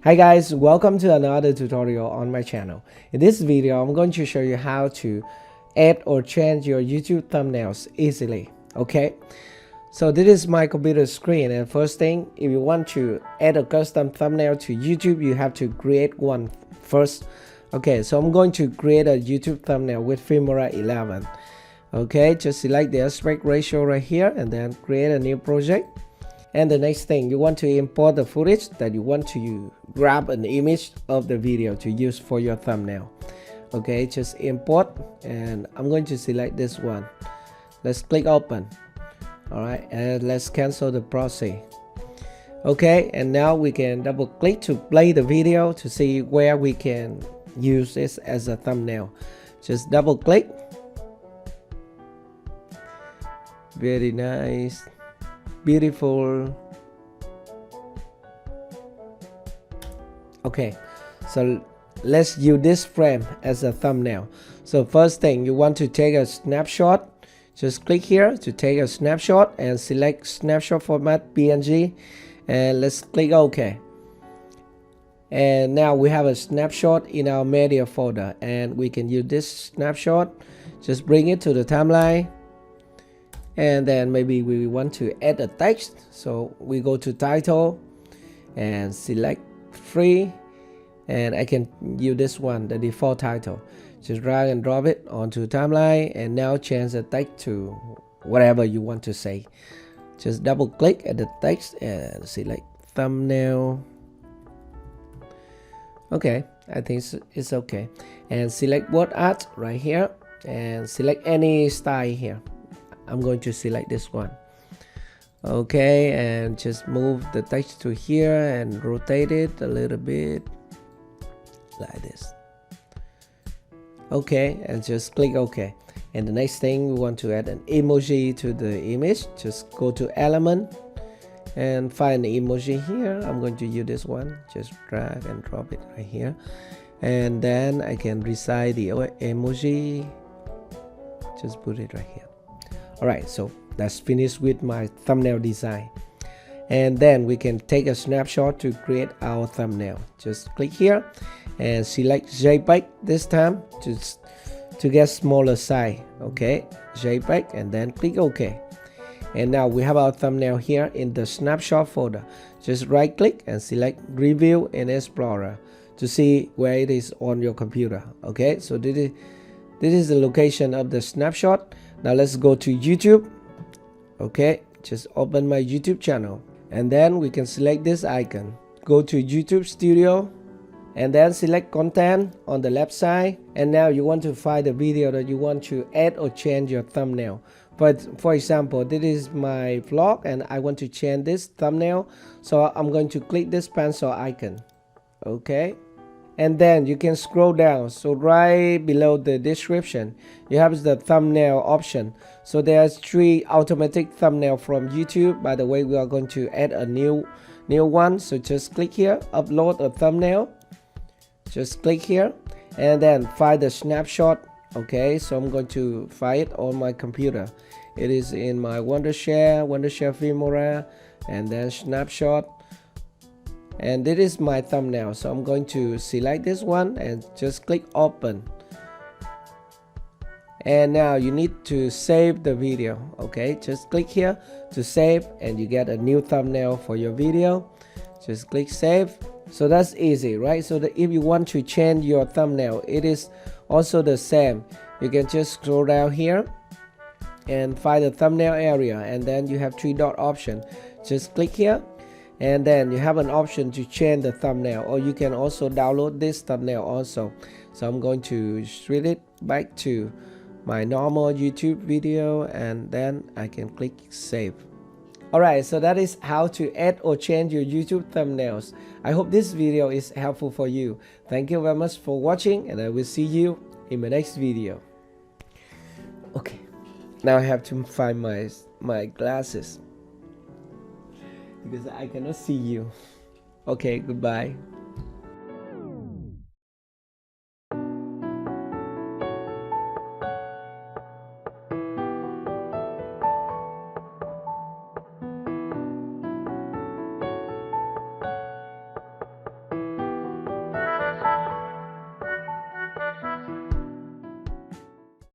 Hi guys, welcome to another tutorial on my channel. In this video, I'm going to show you how to add or change your YouTube thumbnails easily. Okay, so this is my computer screen, and first thing, if you want to add a custom thumbnail to YouTube, you have to create one first. Okay, so I'm going to create a YouTube thumbnail with Filmora 11. Okay, just select the aspect ratio right here and then create a new project. And the next thing, you want to import the footage that you want to grab an image of the video to use for your thumbnail. Okay, just import, and I'm going to select this one. Let's click open. All right, and let's cancel the process. Okay, and now we can double click to play the video to see where we can use this as a thumbnail. Just double click. Very nice, beautiful. Okay, so let's use this frame as a thumbnail. So first thing, you want to take a snapshot. Just click here to take a snapshot and select snapshot format PNG, and let's click OK. And now we have a snapshot in our media folder, and we can use this snapshot. Just bring it to the timeline, and then maybe we want to add a text, so we go to title and select free, and I can use this one, the default title. Just drag and drop it onto timeline, and now change the text to whatever you want to say. Just double click at the text and select thumbnail. Okay, I think it's okay, and select word art right here and select any style here. I'm going to select this one. Okay, and just move the text to here and rotate it a little bit like this. Okay, and just click OK. And the next thing, we want to add an emoji to the image. Just go to element and find the emoji here. I'm going to use this one. Just drag and drop it right here, and then I can resize the emoji. Just put it right here. Alright, so that's finished with my thumbnail design. And then we can take a snapshot to create our thumbnail. Just click here and select JPEG this time to get smaller size. Okay, JPEG, and then click OK. And now we have our thumbnail here in the snapshot folder. Just right click and select Review in Explorer to see where it is on your computer. Okay, so this is the location of the snapshot. Now let's go to YouTube. Okay, just open my YouTube channel, and then we can select this icon. Go to YouTube Studio, and then select content on the left side. And now you want to find the video that you want to add or change your thumbnail. But for example, this is my vlog and I want to change this thumbnail, so I'm going to click this pencil icon. Okay, and then you can scroll down. So right below the description, you have the thumbnail option. So there's 3 automatic thumbnail from YouTube. By the way, we are going to add a new one. So just click here, upload a thumbnail. Just click here and then find the snapshot. Okay, so I'm going to find it on my computer. It is in my Wondershare Filmora, and then snapshot. And this is my thumbnail, so I'm going to select this one and just click open. And now you need to save the video. Okay, just click here to save, and you get a new thumbnail for your video. Just click save. So that's easy, right? So that if you want to change your thumbnail, it is also the same. You can just scroll down here and find the thumbnail area, and then you have 3 dot option. Just click here, and then you have an option to change the thumbnail, or you can also download this thumbnail also. So I'm going to switch it back to my normal YouTube video, and then I can click save. Alright, so that is how to add or change your YouTube thumbnails. I hope this video is helpful for you. Thank you very much for watching, and I will see you in my next video. Okay, now I have to find my glasses because I cannot see you. Okay, goodbye.